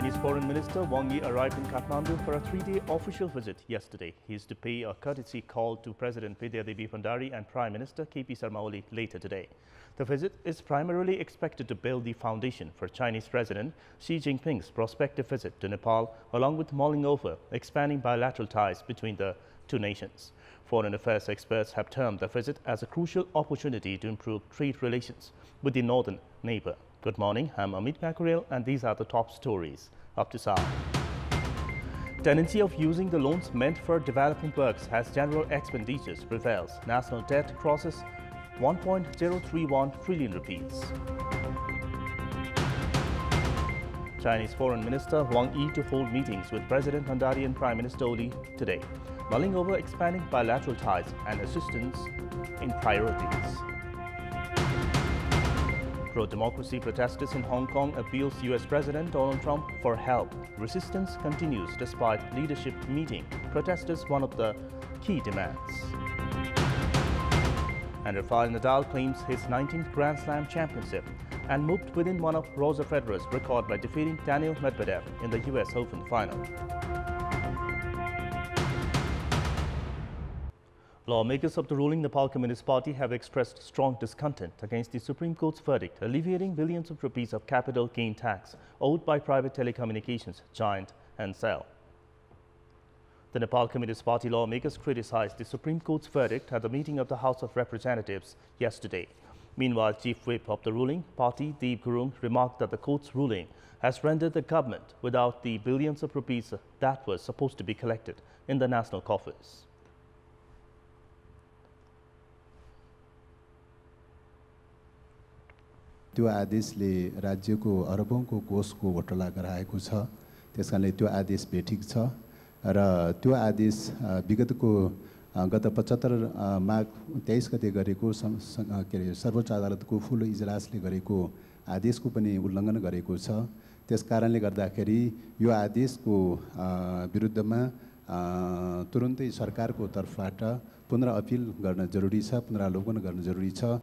Chinese Foreign Minister Wang Yi arrived in Kathmandu for a three-day official visit yesterday. He is to pay a courtesy call to President Vidyadevi Bhandari and Prime Minister KP Sharma Oli later today. The visit is primarily expected to build the foundation for Chinese President Xi Jinping's prospective visit to Nepal, along with mulling over expanding bilateral ties between the two nations. Foreign affairs experts have termed the visit as a crucial opportunity to improve trade relations with the northern neighbor. Good morning, I'm Amit Makurel and these are the top stories up to hour. Tendency of using the loans meant for development works as general expenditures prevails. National debt crosses 1.031 trillion rupees. Chinese Foreign Minister Wang Yi to hold meetings with President Bhandari and Prime Minister Oli today, mulling over expanding bilateral ties and assistance in priorities. Pro-democracy protesters in Hong Kong appeals U.S. President Donald Trump for help. Resistance continues despite leadership meeting. Protesters one of the key demands. And Rafael Nadal claims his 19th Grand Slam championship and moved within one of Roger Federer's record by defeating Daniil Medvedev in the U.S. Open final. Lawmakers of the ruling Nepal Communist Party have expressed strong discontent against the Supreme Court's verdict alleviating billions of rupees of capital gain tax owed by private telecommunications giant Ncell. The Nepal Communist Party lawmakers criticized the Supreme Court's verdict at the meeting of the House of Representatives yesterday. Meanwhile, Chief Whip of the ruling party, Deep Gurung, remarked that the court's ruling has rendered the government without the billions of rupees that were supposed to be collected in the national coffers. त्यो आदेशले राज्यको अरबौंको कोषको घोटाला गराएको छ। त्यसकारणले त्यो आदेश बेठिक छ र त्यो आदेश विगतको गत 75 माघ 23 गते गरेको सर्वोच्च अदालतको फुल इजलासले गरेको आदेशको पनि उल्लङ्घन गरेको छ। त्यसकारणले गर्दाखेरि यो आदेशको विरुद्धमा तुरुन्तै सरकारको तर्फबाट पुनराअपिल गर्न जरुरी छ, पुनरावलोकन गर्न जरुरी छ।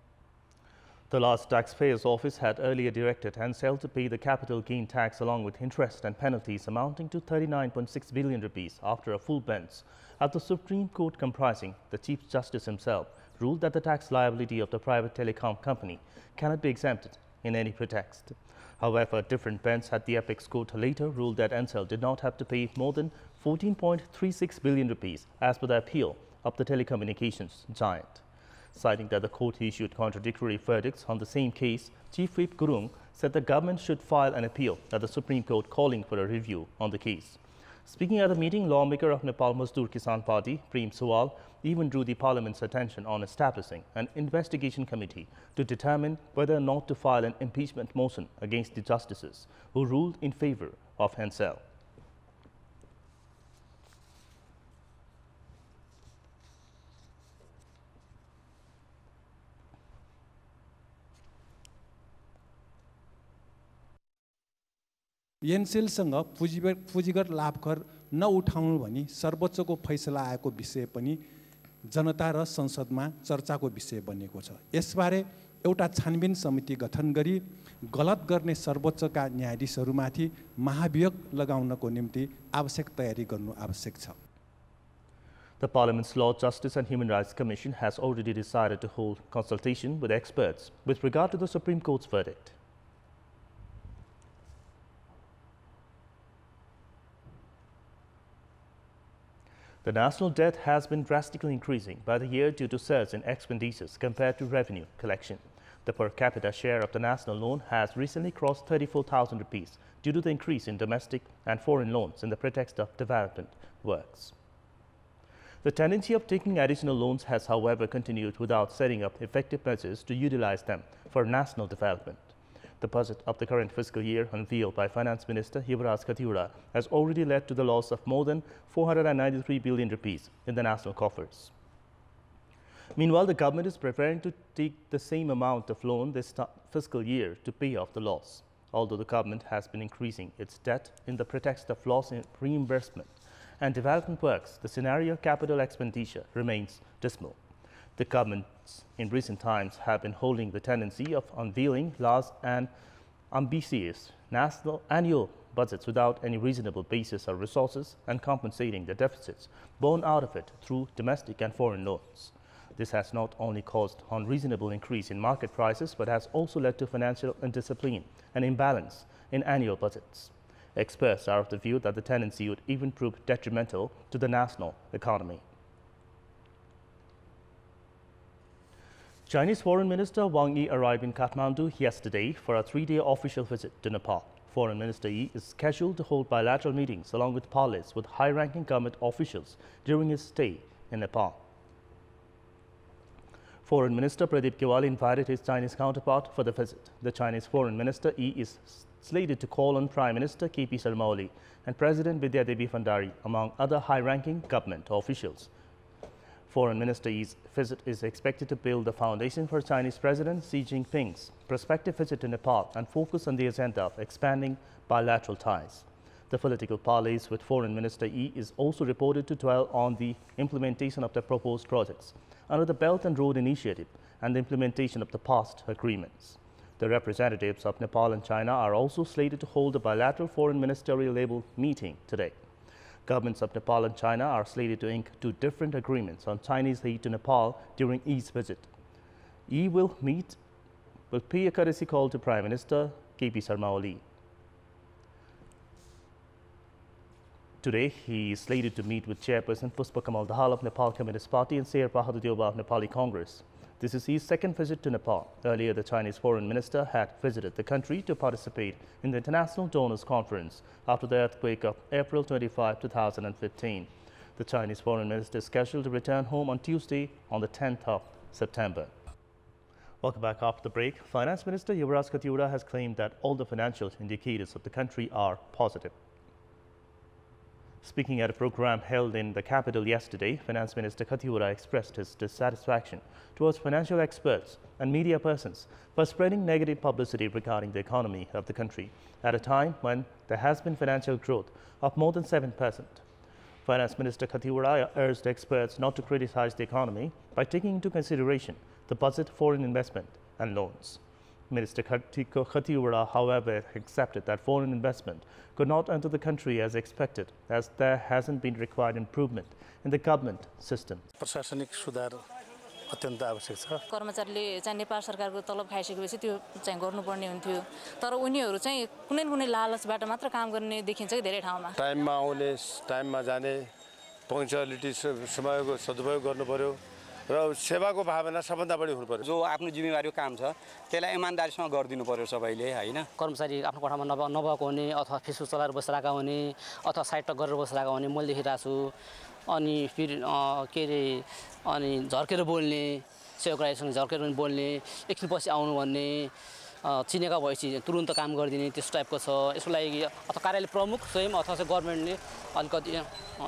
The last taxpayers' office had earlier directed Ncell to pay the capital gain tax along with interest and penalties amounting to 39.6 billion rupees after a full bench at the Supreme Court comprising the Chief Justice himself ruled that the tax liability of the private telecom company cannot be exempted in any pretext. However, a different bench at the Apex Court later ruled that Ncell did not have to pay more than 14.36 billion rupees as per the appeal of the telecommunications giant. Citing that the court issued contradictory verdicts on the same case, Chief Whip Gurung said the government should file an appeal at the Supreme Court calling for a review on the case. Speaking at the meeting, lawmaker of Nepal Mazdoor Kisan Party, Prem Sawal, even drew the parliament's attention on establishing an investigation committee to determine whether or not to file an impeachment motion against the justices who ruled in favor of Ncell. एनसेलसँग पुँजीगत लाभकर नउठाउनु भनी सर्वोच्चको फैसला आएको विषय पनि जनता र संसदमा चर्चाको विषय बनेको छ। यसबारे एउटा छानबिन समिति गठन गरी गलत गर्ने सर्वोच्चका न्यायाधीशहरूमाथि महाभियोग लगाउनको निम्ति आवश्यक तयारी गर्नु आवश्यक छ। The Parliament's Law, Justice and Human Rights Commission has already decided to hold consultation with experts with regard to the Supreme Court's verdict. The national debt has been drastically increasing by the year due to surge in expenditures compared to revenue collection. The per capita share of the national loan has recently crossed 34,000 rupees due to the increase in domestic and foreign loans in the pretext of development works. The tendency of taking additional loans has, however, continued without setting up effective measures to utilize them for national development. The budget of the current fiscal year unveiled by Finance Minister Yuvraj Khattiura has already led to the loss of more than 493 billion rupees in the national coffers. Meanwhile, the government is preparing to take the same amount of loan this fiscal year to pay off the loss. Although the government has been increasing its debt in the pretext of loss in reimbursement and development works, the scenario of capital expenditure remains dismal. The governments in recent times have been holding the tendency of unveiling large and ambitious national annual budgets without any reasonable basis or resources and compensating the deficits borne out of it through domestic and foreign loans. This has not only caused unreasonable increase in market prices but has also led to financial indiscipline and imbalance in annual budgets. Experts are of the view that the tendency would even prove detrimental to the national economy. Chinese Foreign Minister Wang Yi arrived in Kathmandu yesterday for a 3-day official visit to Nepal. Foreign Minister Yi is scheduled to hold bilateral meetings along with parleys with high-ranking government officials during his stay in Nepal. Foreign Minister Pradeep Kewal invited his Chinese counterpart for the visit. The Chinese Foreign Minister Yi is slated to call on Prime Minister K.P. Sharma Oli and President Vidya Devi Bhandari, among other high-ranking government officials. Foreign Minister Yi's visit is expected to build the foundation for Chinese President Xi Jinping's prospective visit to Nepal and focus on the agenda of expanding bilateral ties. The political parleys with Foreign Minister Yi is also reported to dwell on the implementation of the proposed projects under the Belt and Road Initiative and the implementation of the past agreements. The representatives of Nepal and China are also slated to hold a bilateral foreign ministerial level meeting today. Governments of Nepal and China are slated to ink 2 different agreements on Chinese aid to Nepal during Yi's visit. Yi will pay a courtesy call to Prime Minister K.P. Sharma Oli. Today, he is slated to meet with Chairperson Pushpa Kamal Dahal of Nepal Communist Party and Sher Bahadur Deuba of Nepali Congress. This is his second visit to Nepal. Earlier, the Chinese Foreign Minister had visited the country to participate in the International Donors Conference after the earthquake of April 25, 2015. The Chinese Foreign Minister is scheduled to return home on Tuesday on the 10th of September. Welcome back after the break. Finance Minister Yuvraj Khattiura has claimed that all the financial indicators of the country are positive. Speaking at a program held in the capital yesterday, Finance Minister Khattiura expressed his dissatisfaction towards financial experts and media persons for spreading negative publicity regarding the economy of the country at a time when there has been financial growth of more than 7%. Finance Minister Khattiura urged experts not to criticize the economy by taking into consideration the budget, foreign investment and loans. Minister Khattiura, however, accepted that foreign investment could not enter the country as expected, as there hasn't been required improvement in the government system. प्रशासनिक सुधार अत्यन्त आवश्यक छ। कर्मचारीले चाहिँ नेपाल सरकारको तलब खाइसकेपछि त्यो चाहिँ गर्नुपर्ने हुन्थ्यो, तर उनीहरू चाहिँ कुनै न कुनै लालचबाट मात्र काम गर्ने देखिन्छ कि धेरै ठाउँमा। टाइममा आउने, टाइममा जाने, पंक्चुअलिटी समयको सदुपयोग गर्नु पर्यो र सेवाको भावना सबभन्दा बढी हुनु पर्यो। जो आफ्नो जिम्मेवारीको काम छ त्यसलाई इमानदारीसँग गरिदिनु पर्यो सबैले, हैन? कर्मचारी आफ्नो कोठामा नभएको हुने अथवा फेसबुक चलाएर बसिरहेका हुने अथवा साइड टक गरेर बसिरहेका हुने मैले देखिरहेको छु। अनि फेरि के रे अनि झर्केर बोल्ने, सेवाग्राहीसँग झर्केर बोल्ने, एकछिनपछि आउनु भन्ने, चिनेका भएपछि तुरुन्त काम गरिदिने त्यस्तो टाइपको छ। यसको लागि अथवा कार्यालय प्रमुख स्वयं अथवा चाहिँ गभर्नमेन्टले अलिकति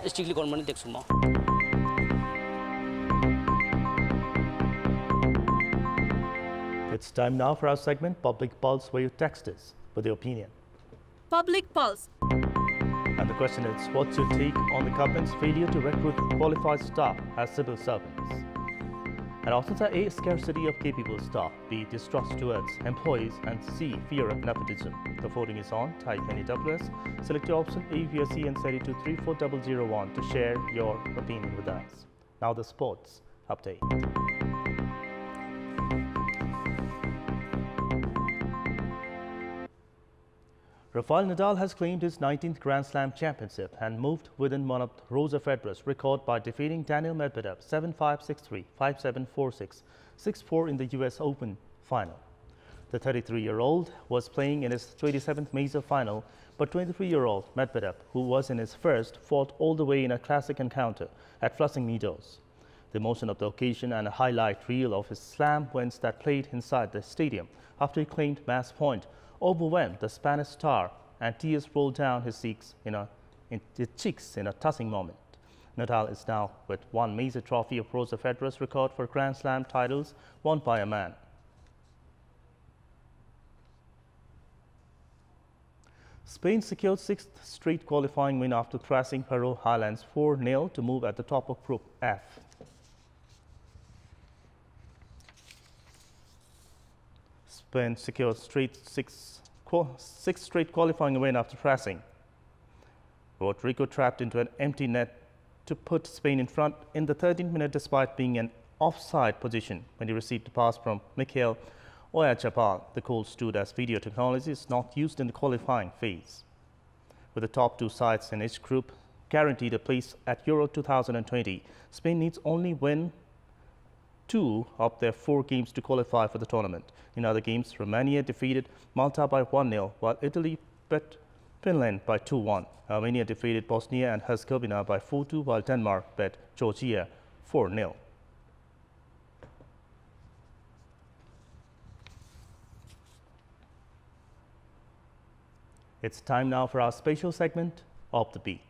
स्ट्रिक्टली गर्नुपर्ने देख्छु म। It's time now for our segment, Public Pulse, where you text us with your opinion. Public Pulse. And the question is, what's your take on the government's failure to recruit qualified staff as civil servants? And also, there is a scarcity of capable staff, B, distrust towards employees, and C, fear of nepotism. The voting is on. Type NEWS, select your option A via C and send it to 34001 to share your opinion with us. Now the sports update. Rafael Nadal has claimed his 19th Grand Slam championship and moved within one of Roger Federer's record by defeating Daniil Medvedev 7-5, 6-3, 5-7, 4-6, 6-4 in the US Open final. The 33-year-old was playing in his 27th major final, but 23-year-old Medvedev, who was in his first, fought all the way in a classic encounter at Flushing Meadows. The emotion of the occasion and a highlight reel of his slam wins that played inside the stadium after he claimed match point overwhelmed the Spanish star, and tears rolled down his cheeks in a touching moment. Nadal is now with one major trophy of Roger Federer's record for Grand Slam titles won by a man. Spain secured 6th straight qualifying win after thrashing Faroe Islands 4-0 to move at the top of Group F. Spain secured straight 6th sixth straight qualifying win after pressing. Puerto Rico trapped into an empty net to put Spain in front in the 13th minute despite being an offside position when he received a pass from Mikhail Oyarzabal. The goal stood as video technology is not used in the qualifying phase. With the top two sides in each group guaranteed a place at Euro 2020, Spain needs only win 2 of their 4 games to qualify for the tournament. In other games, Romania defeated Malta by 1-0, while Italy beat Finland by 2-1. Armenia defeated Bosnia and Herzegovina by 4-2, while Denmark beat Georgia 4-0. It's time now for our special segment, Off the Beat.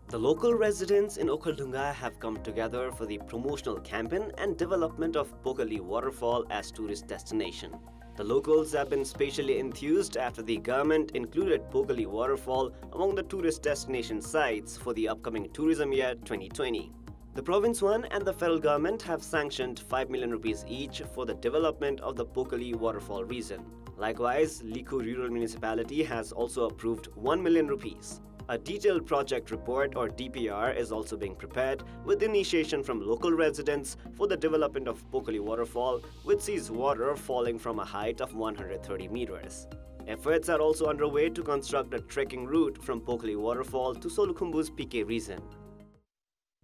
The local residents in Okhaldunga have come together for the promotional campaign and development of Pokali waterfall as tourist destination. The locals have been spatially enthused after the government included Pokali waterfall among the tourist destination sites for the upcoming tourism year 2020. The Province 1 and the federal government have sanctioned 5 million rupees each for the development of the Pokali waterfall region. Likewise, Likhu Rural Municipality has also approved 1 million rupees. A detailed project report or DPR is also being prepared with initiation from local residents for the development of Pokali waterfall, which sees water falling from a height of 130 meters. Efforts are also underway to construct a trekking route from Pokali waterfall to Solukhumbu's PK region.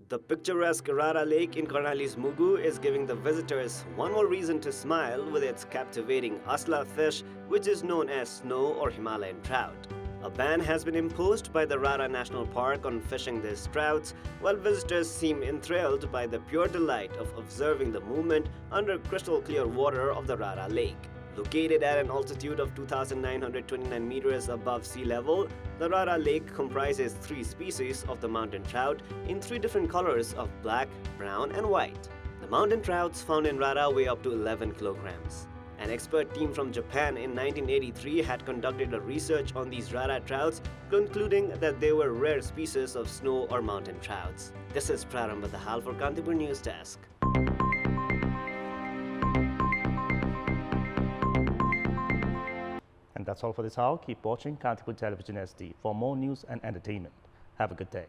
The picturesque Rara Lake in Karnali's Mugu is giving the visitors one more reason to smile with its captivating asla fish, which is known as snow or Himalayan trout. A ban has been imposed by the Rara National Park on fishing these trouts, while visitors seem enthralled by the pure delight of observing the movement under crystal clear water of the Rara Lake. Located at an altitude of 2,929 meters above sea level, the Rara Lake comprises 3 species of the mountain trout in 3 different colors of black, brown, and white. The mountain trouts found in Rara weigh up to 11 kilograms. An expert team from Japan in 1983 had conducted a research on these Rara trouts, concluding that they were rare species of snow or mountain trouts. This is Prarambha Dahal for Kantipur News Desk. And that's all for this hour. Keep watching Kantipur Television SD for more news and entertainment. Have a good day.